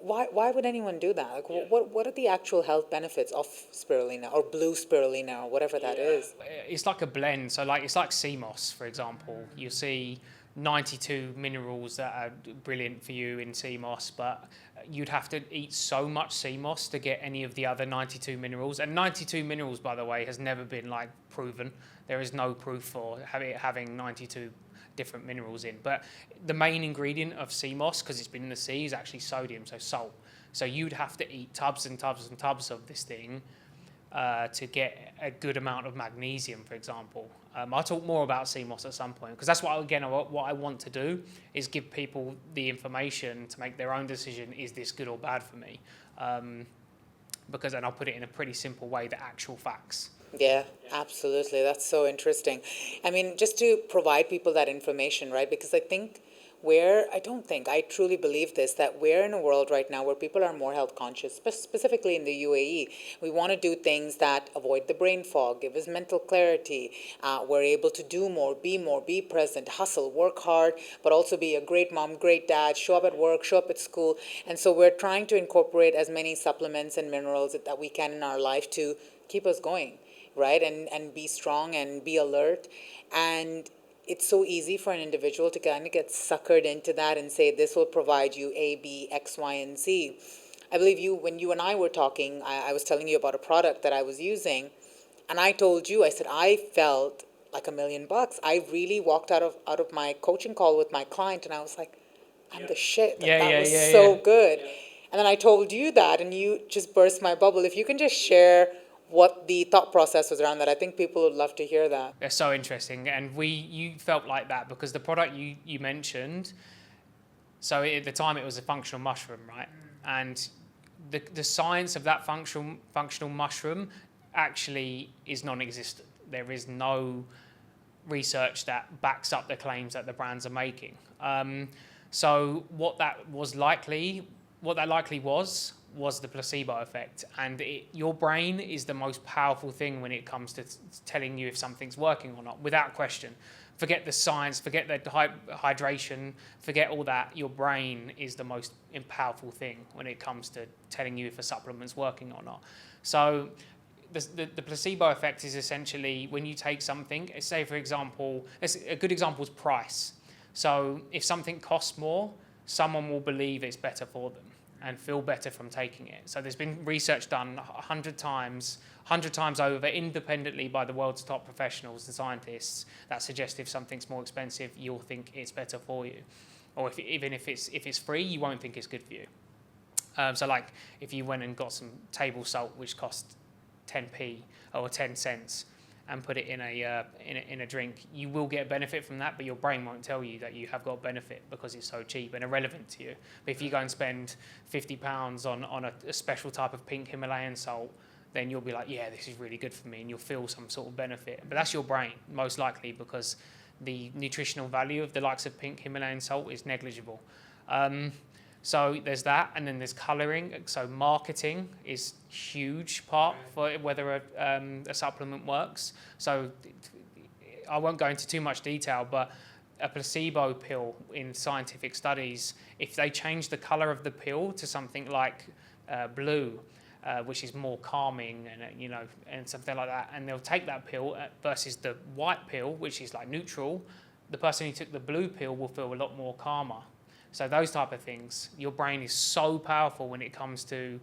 Why would anyone do that? Like, what are the actual health benefits of spirulina, or blue spirulina, or whatever that is? It's like a blend. So like it's like sea moss, for example. You see 92 minerals that are brilliant for you in sea moss, but you'd have to eat so much sea moss to get any of the other 92 minerals. And 92 minerals, by the way, has never been like proven. There is no proof for having 92 different minerals in. But the main ingredient of sea moss, because it's been in the sea, is actually sodium, so salt. So you'd have to eat tubs and tubs and tubs of this thing to get a good amount of magnesium, for example. I'll talk more about sea moss at some point, because that's what I want to do, is give people the information to make their own decision, is this good or bad for me? Because then I'll put it in a pretty simple way, the actual facts. Yeah, absolutely. That's so interesting. I mean, just to provide people that information, right? Because I truly believe this, that we're in a world right now where people are more health conscious, specifically in the UAE. We want to do things that avoid the brain fog, give us mental clarity. We're able to do more, be present, hustle, work hard, but also be a great mom, great dad, show up at work, show up at school. And so we're trying to incorporate as many supplements and minerals that we can in our life to keep us going, right? And be strong and be alert. And it's so easy for an individual to kind of get suckered into that and say, this will provide you A, B, X, Y, and Z. I believe when you and I were talking, I was telling you about a product that I was using, and I told you, I said, I felt like $1 million. I really walked out of my coaching call with my client, and I was like, I'm the shit. That was so good. Yeah. And then I told you that, and you just burst my bubble. If you can just share what the thought process was around that. I think people would love to hear that. They're so interesting. And you felt like that because the product you mentioned, so at the time it was a functional mushroom, right? And the science of that functional mushroom actually is non-existent. There is no research that backs up the claims that the brands are making. So what that likely was the placebo effect, and your brain is the most powerful thing when it comes to telling you if something's working or not, without question. Forget the science, forget the hydration, forget all that. Your brain is the most powerful thing when it comes to telling you if a supplement's working or not. So the placebo effect is essentially when you take something, say for example, a good example is price. So if something costs more, someone will believe it's better for them and feel better from taking it. So there's been research done 100 times over independently by the world's top professionals and scientists that suggest if something's more expensive, you'll think it's better for you. Or even if it's free, you won't think it's good for you. So like if you went and got some table salt, which cost 10p or 10 cents, and put it in a drink, you will get benefit from that, but your brain won't tell you that you have got benefit because it's so cheap and irrelevant to you. But if you go and spend £50 on a special type of pink Himalayan salt, then you'll be like, yeah, this is really good for me, and you'll feel some sort of benefit. But that's your brain, most likely, because the nutritional value of the likes of pink Himalayan salt is negligible. So there's that, and then there's colouring. So marketing is huge part for whether a supplement works. So I won't go into too much detail, but a placebo pill in scientific studies, if they change the colour of the pill to something like blue, which is more calming and something like that, and they'll take that pill versus the white pill, which is like neutral, the person who took the blue pill will feel a lot more calmer. So those type of things, your brain is so powerful when it comes to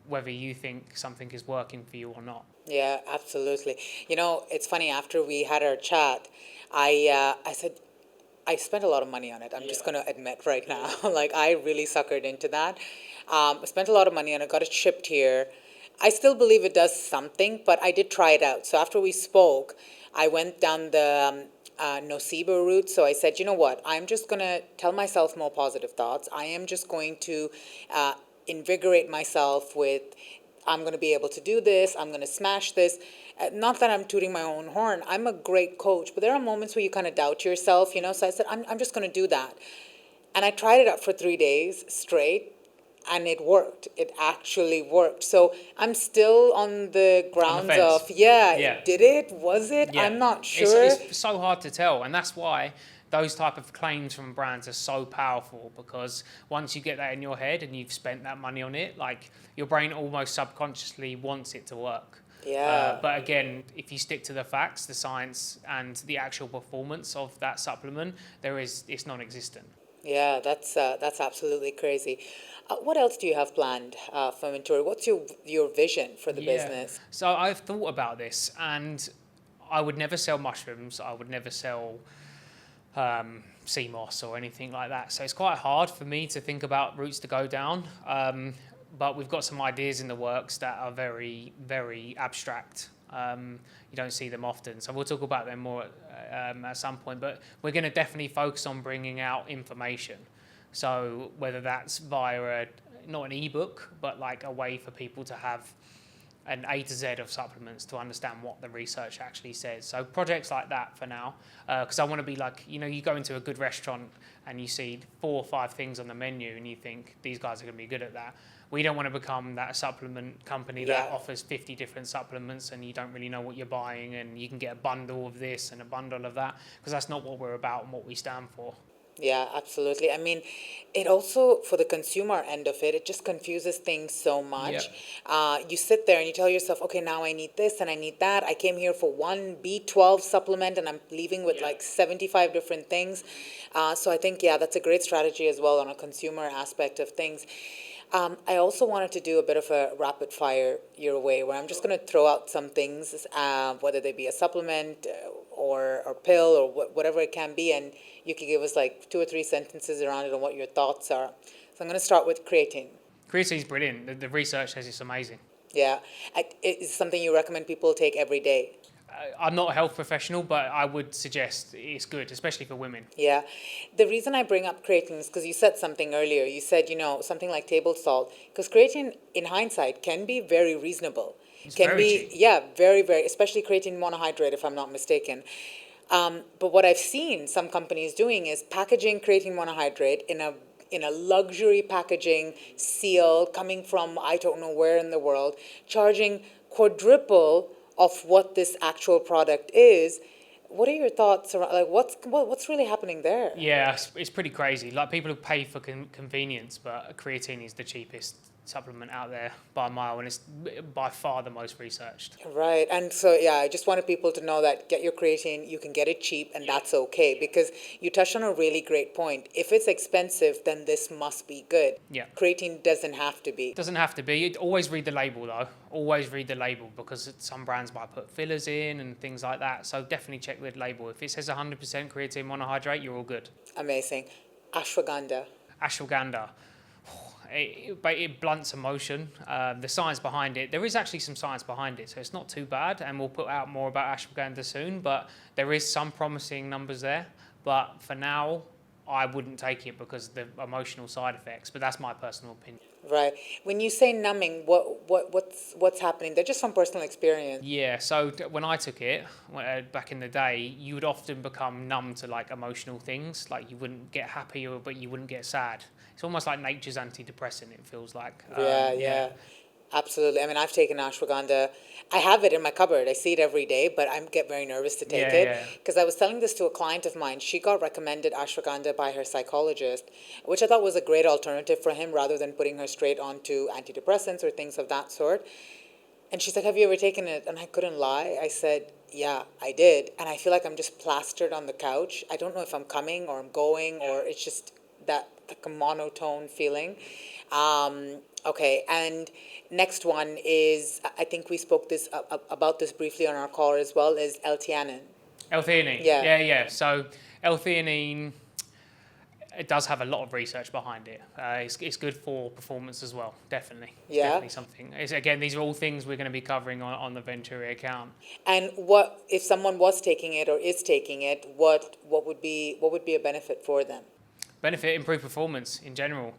whether you think something is working for you or not. Yeah, absolutely. It's funny, after we had our chat, I said, I spent a lot of money on it. I'm just going to admit right now. Like, I really suckered into that. I spent a lot of money on it, got it shipped here. I still believe it does something, but I did try it out. So after we spoke, I went down the nocebo route. So I said, you know what? I'm just going to tell myself more positive thoughts. I am just going to invigorate myself with, I'm going to be able to do this. I'm going to smash this. Not that I'm tooting my own horn. I'm a great coach, but there are moments where you kind of doubt yourself, So I said, I'm just going to do that. And I tried it out for 3 days straight, and it worked. It actually worked. So I'm still on the grounds of, did it? Was it? Yeah. I'm not sure. It's so hard to tell, and that's why those type of claims from brands are so powerful, because once you get that in your head and you've spent that money on it, like, your brain almost subconsciously wants it to work. Yeah. But again, if you stick to the facts, the science, and the actual performance of that supplement, it's non-existent. Yeah, that's absolutely crazy. What else do you have planned for Venturi? What's your vision for the business? So I've thought about this, and I would never sell mushrooms. I would never sell sea moss or anything like that. So it's quite hard for me to think about routes to go down. But we've got some ideas in the works that are very, very abstract. You don't see them often. So we'll talk about them more at some point. But we're going to definitely focus on bringing out information. So whether that's via not an ebook, but like a way for people to have an A to Z of supplements to understand what the research actually says. So projects like that for now, because I want to be like, you go into a good restaurant and you see 4 or 5 things on the menu and you think these guys are going to be good at that. We don't want to become that supplement company that offers 50 different supplements and you don't really know what you're buying, and you can get a bundle of this and a bundle of that, because that's not what we're about and what we stand for. Yeah, absolutely. I mean, it also, for the consumer end of it, it just confuses things so much. You sit there and you tell yourself, okay, now I need this and I need that. I came here for one B12 supplement and I'm leaving with like 75 different things. So I think, that's a great strategy as well on a consumer aspect of things. I also wanted to do a bit of a rapid fire your way, where I'm just going to throw out some things, whether they be a supplement or pill or whatever it can be, and you can give us like 2 or 3 sentences around it on what your thoughts are. So I'm going to start with creatine. Creatine is brilliant. The research says it's amazing. Yeah. It's something you recommend people take every day. I'm not a health professional, but I would suggest it's good, especially for women. Yeah. The reason I bring up creatine is because you said something earlier. You said, something like table salt, because creatine, in hindsight, can be very reasonable. It's Can very be, cheap. yeah, very, very, especially creatine monohydrate, if I'm not mistaken. But what I've seen some companies doing is packaging creatine monohydrate in a luxury packaging seal coming from I don't know where in the world, charging quadruple of what this actual product is. What are your thoughts around like what's really happening there? Yeah, it's pretty crazy. Like people who pay for convenience, but creatine is the cheapest supplement out there by a mile, and it's by far the most researched. Right. And so, yeah, I just wanted people to know that get your creatine, you can get it cheap, and that's okay because you touched on a really great point. If it's expensive, then this must be good. Yeah. Creatine doesn't have to be. Doesn't have to be. Always read the label though. Always read the label because some brands might put fillers in and things like that. So definitely check the label. If it says 100% creatine monohydrate, you're all good. Amazing. Ashwagandha. Ashwagandha. It blunts emotion. The science behind it, there is actually some science behind it, so it's not too bad. And we'll put out more about ashwagandha soon, but there is some promising numbers there. But for now, I wouldn't take it because of the emotional side effects. But that's my personal opinion. Right. When you say numbing, what's happening? They're just from personal experience. Yeah. So when I took it back in the day, you would often become numb to like emotional things. Like you wouldn't get happy, but you wouldn't get sad. It's almost like nature's antidepressant. It feels like. Yeah. Absolutely. I mean, I've taken ashwagandha. I have it in my cupboard. I see it every day, but I get very nervous to take it because I was telling this to a client of mine. She got recommended ashwagandha by her psychologist, which I thought was a great alternative for him rather than putting her straight onto antidepressants or things of that sort. And she's like, "Have you ever taken it?" And I couldn't lie. I said, "Yeah, I did." And I feel like I'm just plastered on the couch. I don't know if I'm coming or I'm going or it's just that like a monotone feeling. Okay, and next one is I think we spoke about this briefly on our call as well is L-theanine. L-theanine. Yeah. Yeah. So L-theanine, it does have a lot of research behind it. It's good for performance as well, definitely. It's definitely something. Again, these are all things we're going to be covering on the Venturi account. And what if someone was taking it or is taking it? What would be a benefit for them? Benefit, improved performance in general.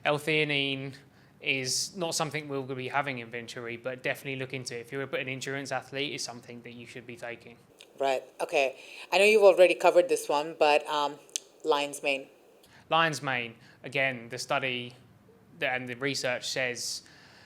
L-theanine is not something we're going to be having in Venturi, but definitely look into it. If you're an endurance athlete, it's something that you should be taking. Right. Okay. I know you've already covered this one, but lion's mane. Lion's mane, again, the study and the research says,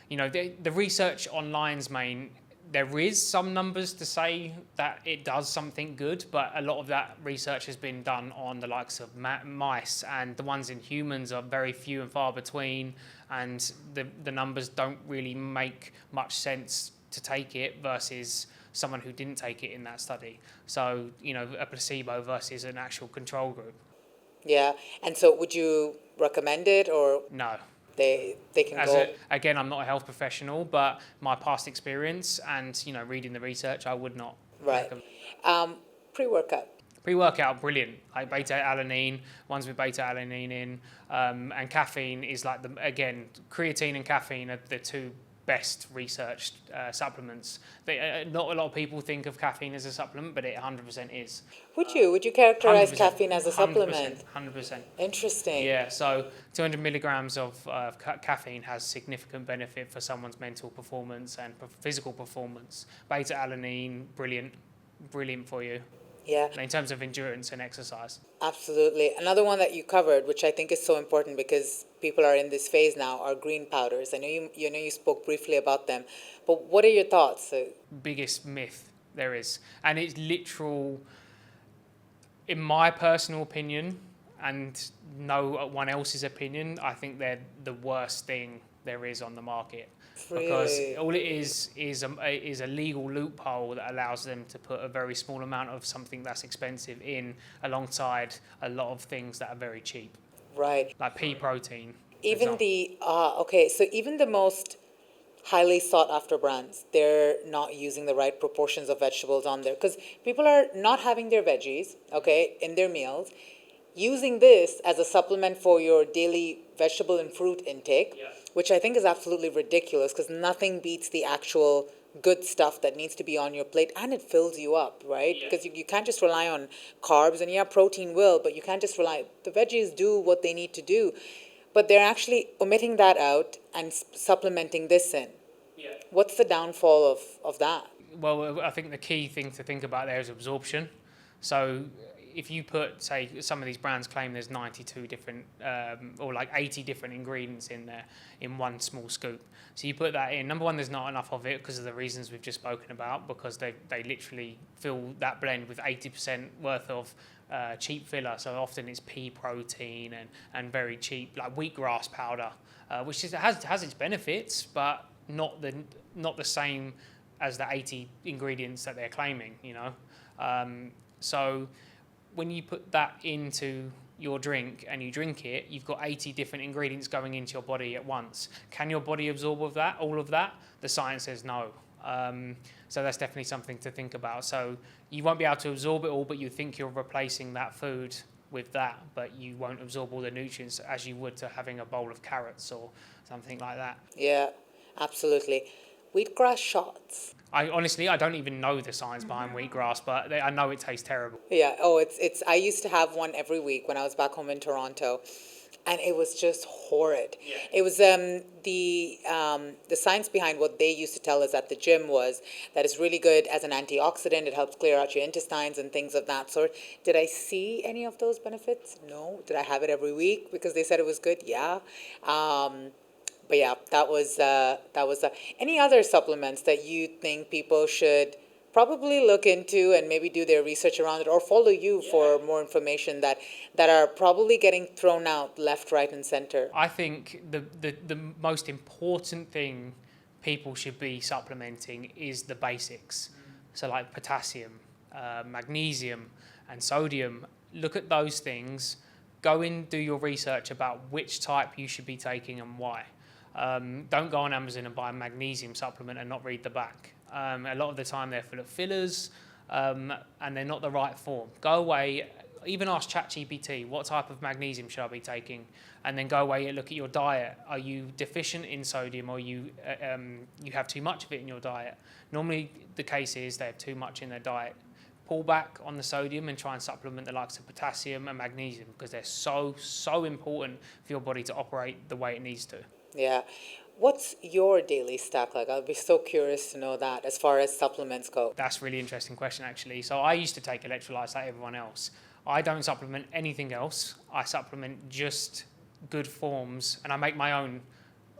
the research on lion's mane, there is some numbers to say that it does something good, but a lot of that research has been done on the likes of mice, and the ones in humans are very few and far between, and the numbers don't really make much sense to take it versus someone who didn't take it in that study. So, a placebo versus an actual control group. Yeah, and so would you recommend it or? No. They can go. Again, I'm not a health professional, but my past experience and reading the research, I would not. Right. Pre-workout. Pre-workout, brilliant. Like beta-alanine, ones with beta-alanine in, and caffeine is like creatine and caffeine are the two best researched supplements. Not a lot of people think of caffeine as a supplement, but it 100% is. Would you characterize 100%, caffeine as a supplement? 100%. Interesting. Yeah, so 200 milligrams of caffeine has significant benefit for someone's mental performance and physical performance. Beta-alanine, brilliant for you. Yeah. In terms of endurance and exercise. Absolutely. Another one that you covered, which I think is so important because people are in this phase now, are green powders. I know you spoke briefly about them, but what are your thoughts? Biggest myth there is, and it's literal. In my personal opinion, and no one else's opinion, I think they're the worst thing there is on the market. Really? Because all it is a legal loophole that allows them to put a very small amount of something that's expensive in alongside a lot of things that are very cheap. Right. Like pea protein. Even so even the most highly sought after brands, they're not using the right proportions of vegetables on there because people are not having their veggies, in their meals, using this as a supplement for your daily vegetable and fruit intake, which I think is absolutely ridiculous because nothing beats the actual good stuff that needs to be on your plate, and it fills you up, right? Because you can't just rely on carbs, and yeah, protein will, but you can't just rely. The veggies do what they need to do, but they're actually omitting that out and supplementing this in. Yeah. What's the downfall of that? Well, I think the key thing to think about there is absorption. So if you put, say, some of these brands claim there's 92 different or like 80 different ingredients in there in one small scoop. So you put that in. Number one, there's not enough of it because of the reasons we've just spoken about, because they literally fill that blend with 80% worth of cheap filler. So often it's pea protein and very cheap, like wheatgrass powder, which has its benefits, but not the same as the 80 ingredients that they're claiming, you know. So when you put that into your drink and you drink it, you've got 80 different ingredients going into your body at once. Can your body absorb all of that? The science says no. So that's definitely something to think about. So you won't be able to absorb it all, but you think you're replacing that food with that, but you won't absorb all the nutrients as you would to having a bowl of carrots or something like that. Yeah, absolutely. Wheatgrass shots. I don't even know the science behind wheatgrass, but I know it tastes terrible. Yeah. Oh, it's. I used to have one every week when I was back home in Toronto, and it was just horrid. Yeah. It was the science behind what they used to tell us at the gym was that it's really good as an antioxidant. It helps clear out your intestines and things of that sort. Did I see any of those benefits? No. Did I have it every week because they said it was good? Yeah. But yeah, that was any other supplements that you think people should probably look into and maybe do their research around it, or follow you for more information that are probably getting thrown out left, right, and center? I think the most important thing people should be supplementing is the basics. So like potassium, magnesium, and sodium. Look at those things. Go in, do your research about which type you should be taking and why. Don't go on Amazon and buy a magnesium supplement and not read the back. A lot of the time they're full of fillers and they're not the right form. Go away, even ask ChatGPT, what type of magnesium should I be taking? And then go away and look at your diet. Are you deficient in sodium, or you have too much of it in your diet? Normally the case is they have too much in their diet. Pull back on the sodium and try and supplement the likes of potassium and magnesium, because they're so important for your body to operate the way it needs to. Yeah. What's your daily stack like? I'll be so curious to know that as far as supplements go. That's a really interesting question, actually. So I used to take electrolytes like everyone else. I don't supplement anything else. I supplement just good forms, and I make my own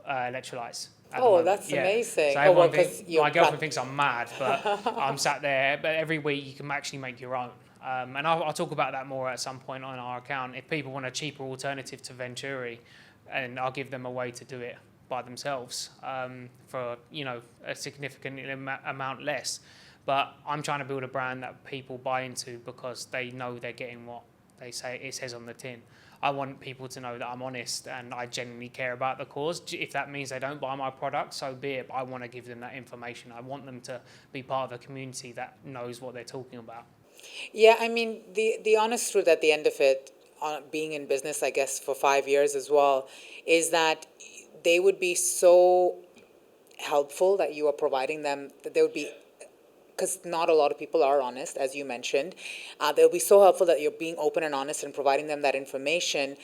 electrolytes. Oh, that's amazing. So my girlfriend thinks I'm mad, but I'm sat there. But every week you can actually make your own. And I'll talk about that more at some point on our account. If people want a cheaper alternative to Venturi, and I'll give them a way to do it by themselves for a significant amount less. But I'm trying to build a brand that people buy into because they know they're getting what they say it says on the tin. I want people to know that I'm honest and I genuinely care about the cause. If that means they don't buy my product, so be it. But I want to give them that information. I want them to be part of a community that knows what they're talking about. Yeah, I mean, the honest truth at the end of it, being in business, I guess, for 5 years as well, is that they would be so helpful that you are providing them, that they would be, because not a lot of people are honest, as you mentioned. They'll be so helpful that you're being open and honest and providing them that information.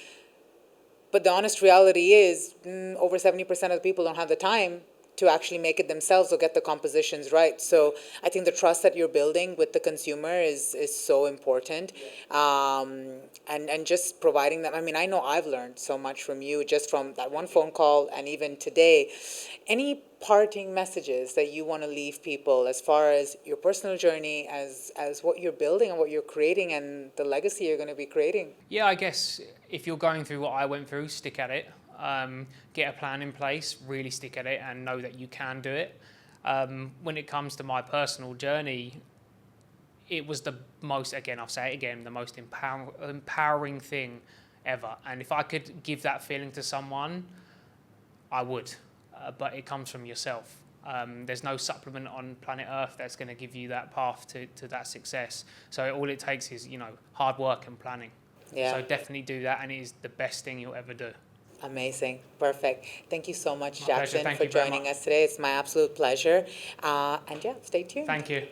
But the honest reality is over 70% of the people don't have the time to actually make it themselves or get the compositions right. So I think the trust that you're building with the consumer is so important. And just providing them. I mean, I know I've learned so much from you just from that one phone call and even today. Any parting messages that you want to leave people as far as your personal journey, as what you're building and what you're creating and the legacy you're going to be creating? Yeah, I guess if you're going through what I went through, stick at it. Get a plan in place, really stick at it and know that you can do it. When it comes to my personal journey, it was the most, again, I'll say it again, the most empowering thing ever. And if I could give that feeling to someone, I would. But it comes from yourself. There's no supplement on planet Earth that's going to give you that path to that success. So all it takes is, hard work and planning. Yeah. So definitely do that, and it is the best thing you'll ever do. Amazing. Perfect. Thank you so much, My pleasure. Jackson, Thank for you very joining much. us today. It's my absolute pleasure. And yeah, stay tuned. Thank you.